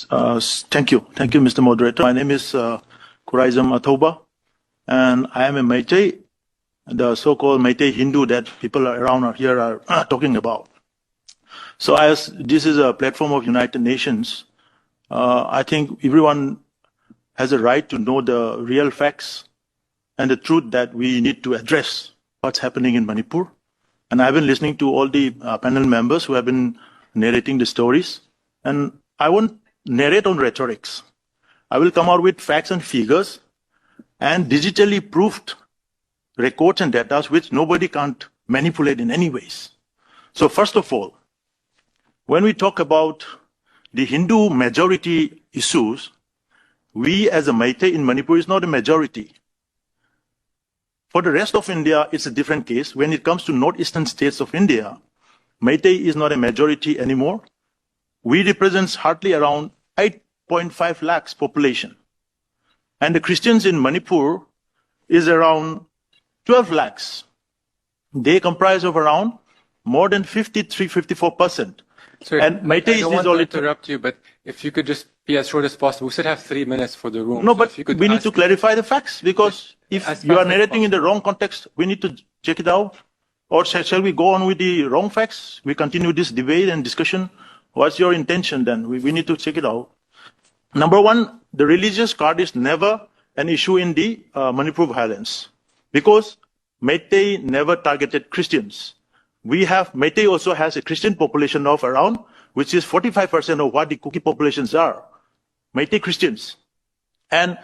Thank you. Thank you, Mr. Moderator. My name is Kuraizam Athoba, and I am a Meitei, the so-called Meitei Hindu that people around here are talking about. So as this is a platform of United Nations, I think everyone has a right to know the real facts and the truth that we need to address what's happening in Manipur. And I've been listening to all the panel members who have been narrating the stories. And I won't narrate on rhetorics. I will come out with facts and figures and digitally proved records and data which nobody can't manipulate in any ways. So first of all, when we talk about the Hindu majority issues, we as a Meitei in Manipur is not a majority. For the rest of India, it's a different case. When it comes to northeastern states of India, Meitei is not a majority anymore. We represent hardly around 8.5 lakhs population. And the Christians in Manipur is around 12 lakhs. They comprise of around more than 53-54%. Sorry, and Meitei I don't want to interrupt you, but if you could just be as short as possible. We should have 3 minutes for the room. No, so but we need to clarify the facts, because if you are narrating in the wrong context, we need to check it out. Or shall we go on with the wrong facts? We continue this debate and discussion. What's your intention then? We need to check it out. Number one, the religious card is never an issue in the Manipur violence, because Meitei never targeted Christians. Meitei also has a Christian population of around, which is 45% of what the Kuki populations are, Meitei Christians. And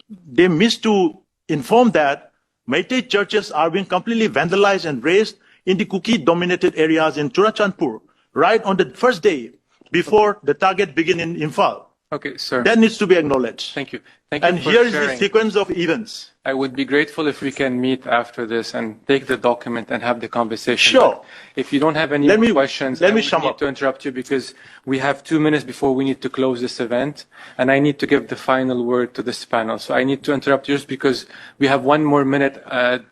they missed to inform that Meitei churches are being completely vandalized and razed in the Kuki-dominated areas in Churachandpur, right on the first day before the target begin in Imphal. Okay, sir. That needs to be acknowledged. Thank you. Thank you. And here is the sequence of events. I would be grateful if we can meet after this and take the document and have the conversation. Sure. But if you don't have any more questions, I need to interrupt you, because we have 2 minutes before we need to close this event, and I need to give the final word to this panel. So I need to interrupt you just because we have 1 more minute,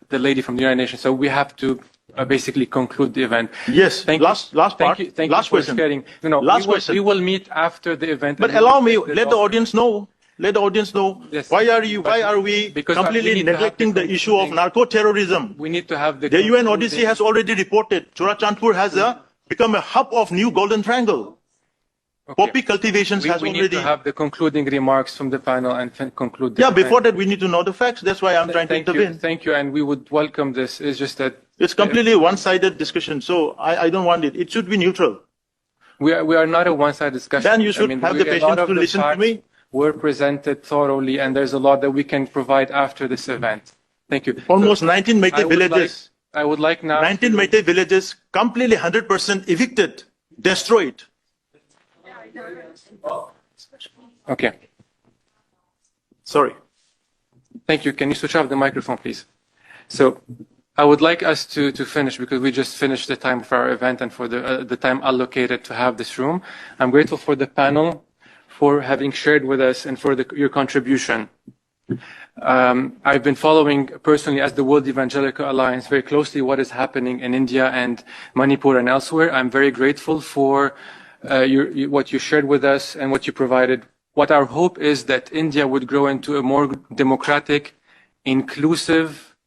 the lady from the United Nations, so we have to basically conclude the event. Yes, last part. Thank you for sharing. Question. We will meet after the event. But allow me, let the audience know. Let the audience know. Yes. Why are we completely neglecting the issue of narco-terrorism? We need to have the UNODC has already reported Churachandpur has become a hub of new Golden Triangle. Okay. Poppy cultivations has already... We need to have the concluding remarks from the panel and conclude the event. Before that we need to know the facts. That's why I'm trying to intervene. Thank you, and we would welcome this. It's just that... It's completely one-sided discussion, so I don't want it. It should be neutral. We are not a one-sided discussion. Then you should have the patience to listen to me. Were presented thoroughly, and there's a lot that we can provide after this event. Thank you. Almost 19 Meitei villages. I would like now... 19 Meitei villages completely 100% evicted, destroyed. Okay. Sorry. Thank you. Can you switch off the microphone, please? So I would like us to finish, because we just finished the time for our event and for the time allocated to have this room. I'm grateful for the panel for having shared with us and for your contribution. I've been following personally, as the World Evangelical Alliance, very closely what is happening in India and Manipur and elsewhere. I'm very grateful for what you shared with us and what you provided. What our hope is that India would grow into a more democratic, inclusive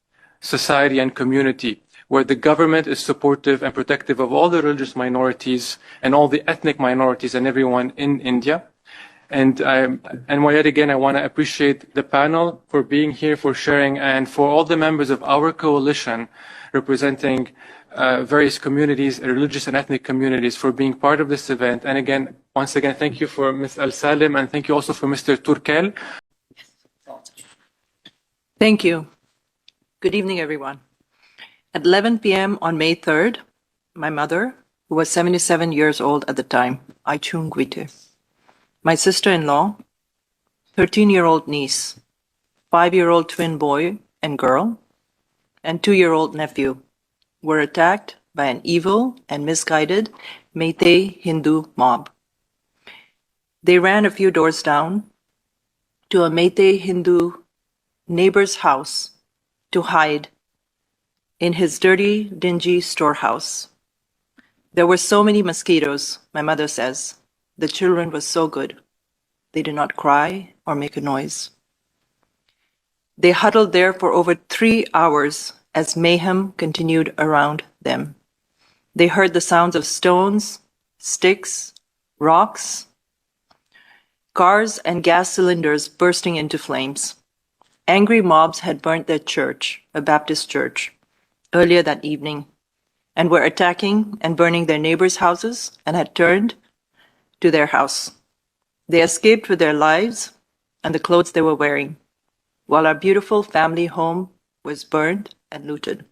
society and community, where the government is supportive and protective of all the religious minorities and all the ethnic minorities and everyone in India. And yet again, I want to appreciate the panel for being here, for sharing, and for all the members of our coalition representing various communities, religious and ethnic communities, for being part of this event. And again, once again, thank you for Ms. Al-Salim, and thank you also for Mr. Turkel. Thank you. Good evening, everyone. At 11 p.m. on May 3rd, my mother, who was 77 years old at the time, Aichung Gwite, my sister-in-law, 13-year-old niece, 5-year-old twin boy and girl, and 2-year-old nephew were attacked by an evil and misguided Meitei Hindu mob. They ran a few doors down to a Meitei Hindu neighbor's house to hide in his dirty, dingy storehouse. There were so many mosquitoes, my mother says. The children were so good. They did not cry or make a noise. They huddled there for over 3 hours as mayhem continued around them. They heard the sounds of stones, sticks, rocks, cars and gas cylinders bursting into flames. Angry mobs had burnt their church, a Baptist church, earlier that evening, and were attacking and burning their neighbors' houses and had turned to their house. They escaped with their lives and the clothes they were wearing, while our beautiful family home was burned and looted.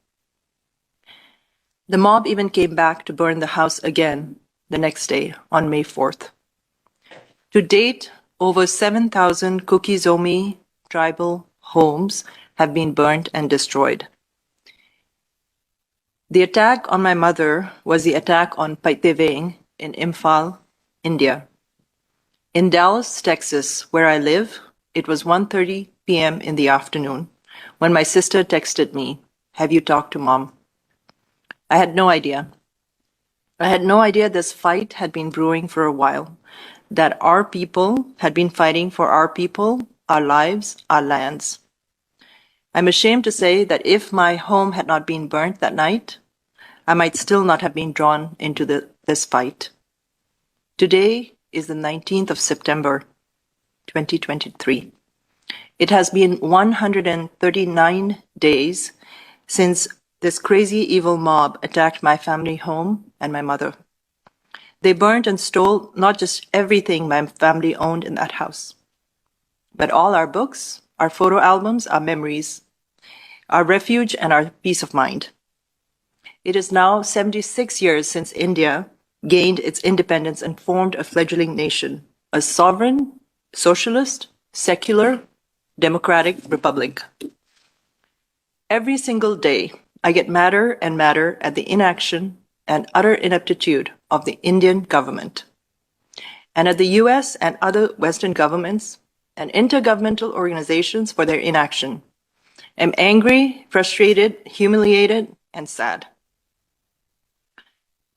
The mob even came back to burn the house again the next day on May 4th. To date, over 7,000 Kuki-Zomi tribal homes have been burned and destroyed. The attack on my mother was the attack on Meitei in Imphal, India. In Dallas, Texas, where I live, it was 1:30 p.m. in the afternoon when my sister texted me, "Have you talked to Mom?" I had no idea. I had no idea this fight had been brewing for a while, that our people had been fighting for our people, our lives, our lands. I'm ashamed to say that if my home had not been burnt that night, I might still not have been drawn into this fight. Today is the 19th of September, 2023. It has been 139 days since this crazy evil mob attacked my family home and my mother. They burned and stole not just everything my family owned in that house, but all our books, our photo albums, our memories, our refuge, and our peace of mind. It is now 76 years since India gained its independence and formed a fledgling nation, a sovereign, socialist, secular, democratic republic. Every single day, I get madder and madder at the inaction and utter ineptitude of the Indian government, and at the US and other Western governments and intergovernmental organizations for their inaction. I'm angry, frustrated, humiliated, and sad.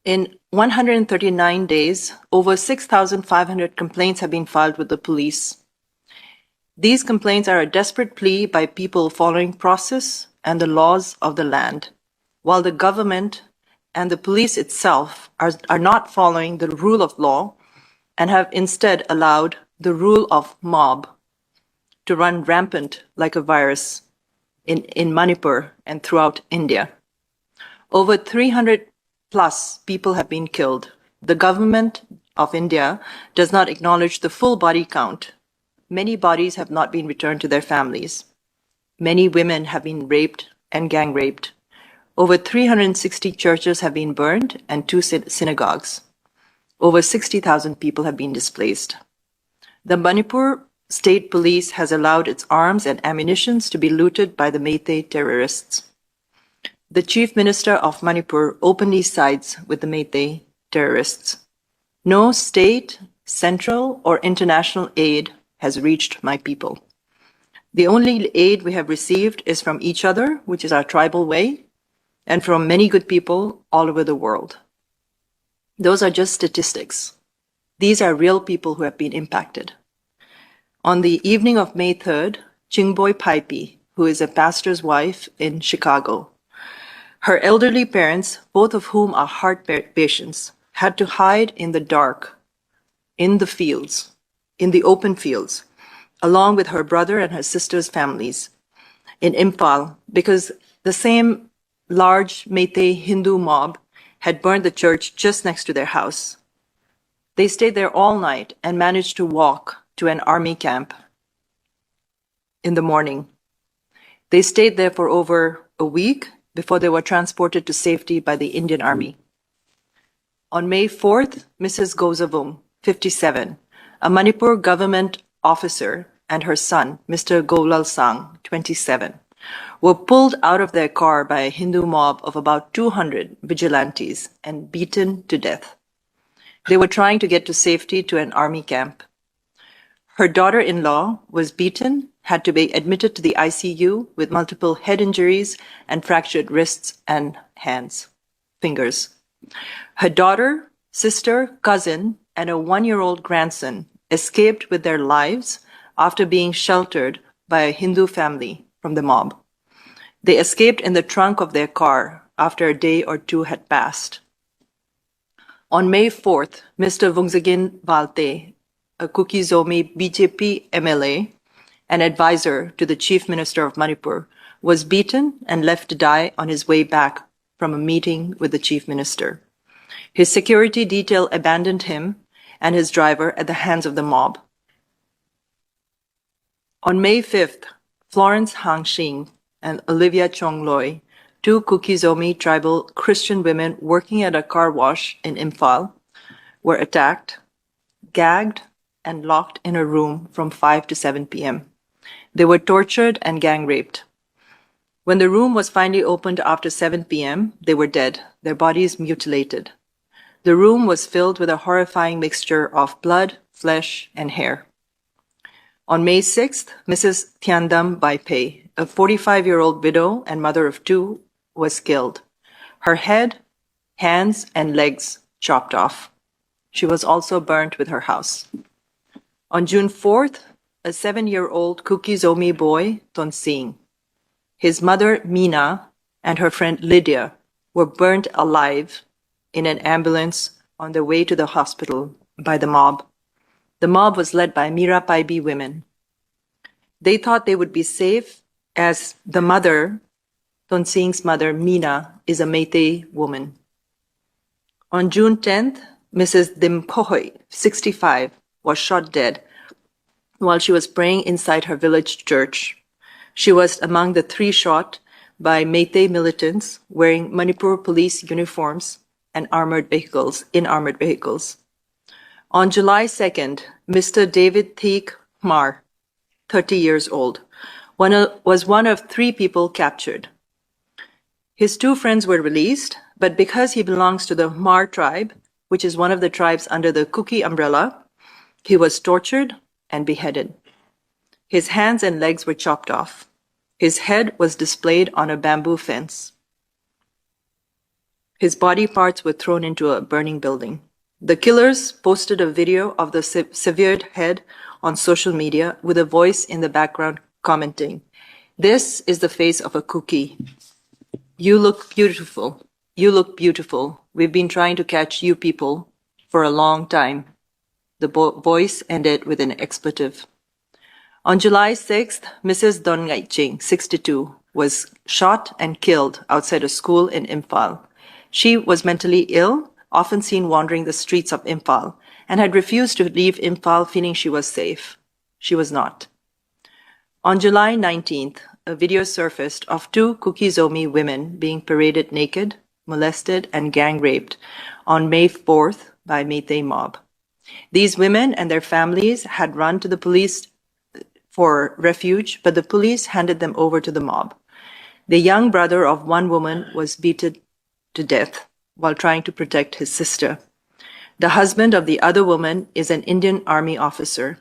In 139 days, over 6,500 complaints have been filed with the police. These complaints are a desperate plea by people following process and the laws of the land, while the government and the police itself are not following the rule of law and have instead allowed the rule of mob to run rampant like a virus in Manipur and throughout India. Over 300 plus people have been killed. The government of India does not acknowledge the full body count. Many bodies have not been returned to their families. Many women have been raped and gang raped. Over 360 churches have been burned and 2 synagogues. Over 60,000 people have been displaced. The Manipur State Police has allowed its arms and ammunitions to be looted by the Meitei terrorists. The Chief Minister of Manipur openly sides with the Meitei terrorists. No state, central, or international aid has reached my people. The only aid we have received is from each other, which is our tribal way, and from many good people all over the world. Those are just statistics. These are real people who have been impacted. On the evening of May 3rd, Chingboy Paipi, who is a pastor's wife in Chicago, her elderly parents, both of whom are heart patients, had to hide in the dark, in the fields, in the open fields, along with her brother and her sister's families in Imphal, because the same large Meitei Hindu mob had burned the church just next to their house. They stayed there all night and managed to walk to an army camp in the morning. They stayed there for over a week before they were transported to safety by the Indian Army. On May 4th, Mrs. Gozavung, 57, a Manipur government officer, and her son, Mr. Golal Sang, 27, were pulled out of their car by a Hindu mob of about 200 vigilantes and beaten to death. They were trying to get to safety to an army camp. Her daughter-in-law was beaten, had to be admitted to the ICU with multiple head injuries and fractured wrists and fingers. Her daughter, sister, cousin, and a 1-year-old grandson escaped with their lives after being sheltered by a Hindu family from the mob. They escaped in the trunk of their car after a day or two had passed. On May 4th, Mr. Vungsagin Valte, a Kuki Zomi BJP MLA and advisor to the Chief Minister of Manipur, was beaten and left to die on his way back from a meeting with the Chief Minister. His security detail abandoned him and his driver at the hands of the mob. On May 5th, Florence Hangxing and Olivia Chongloy, two Kuki Zomi tribal Christian women working at a car wash in Imphal, were attacked, gagged, and locked in a room from 5 to 7 p.m. They were tortured and gang raped. When the room was finally opened after 7 p.m., they were dead, their bodies mutilated. The room was filled with a horrifying mixture of blood, flesh, and hair. On May 6th, Mrs. Tiandam Baipe, a 45-year-old widow and mother of two, was killed. Her head, hands, and legs chopped off. She was also burnt with her house. On June 4th, a 7-year-old Kuki Zomi boy, Tonsing, his mother, Mina, and her friend Lydia were burnt alive in an ambulance on their way to the hospital by the mob. The mob was led by Mira Paibi women. They thought they would be safe as the mother, Tonsing's mother, Mina, is a Meitei woman. On June 10th, Mrs. Dimpohoi, 65, was shot dead while she was praying inside her village church. She was among the 3 shot by Meitei militants wearing Manipur police uniforms and armored vehicles. On July 2nd, Mr. David Thiek Mar, 30 years old, was one of 3 people captured. His 2 friends were released, but because he belongs to the Mar tribe, which is one of the tribes under the Kuki umbrella, he was tortured and beheaded. His hands and legs were chopped off. His head was displayed on a bamboo fence. His body parts were thrown into a burning building. The killers posted a video of the severed head on social media with a voice in the background commenting, "This is the face of a Kuki. You look beautiful. You look beautiful. We've been trying to catch you people for a long time." The voice ended with an expletive. On July 6th, Mrs. Don Ngaiching, 62, was shot and killed outside a school in Imphal. She was mentally ill, often seen wandering the streets of Imphal, and had refused to leave Imphal feeling she was safe. She was not. On July 19th, a video surfaced of 2 Kuki Zomi women being paraded naked, molested, and gang raped on May 4th by Meitei mob. These women and their families had run to the police for refuge, but the police handed them over to the mob. The young brother of one woman was beaten to death while trying to protect his sister. The husband of the other woman is an Indian Army officer.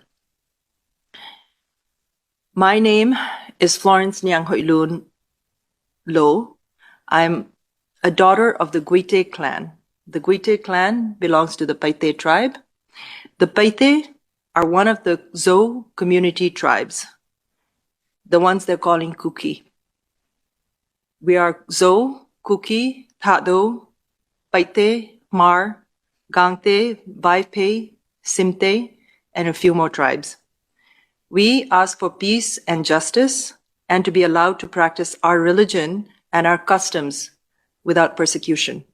My name is Florence Nyanghoilun Lo. I'm a daughter of the Guite clan. The Guite clan belongs to the Meitei tribe. The Meitei are one of the Zo community tribes, the ones they're calling Kuki. We are Zo, Kuki, Thado, Meitei, Mar, Gangte, Baipe, Simte, and a few more tribes. We ask for peace and justice and to be allowed to practice our religion and our customs without persecution.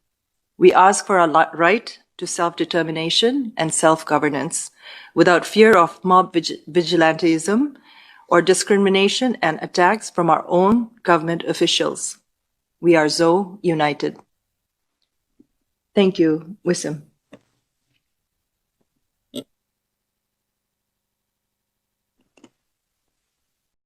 We ask for our right to self-determination and self-governance without fear of mob vigilantism or discrimination and attacks from our own government officials. We are Zo United. Thank you, Wissam.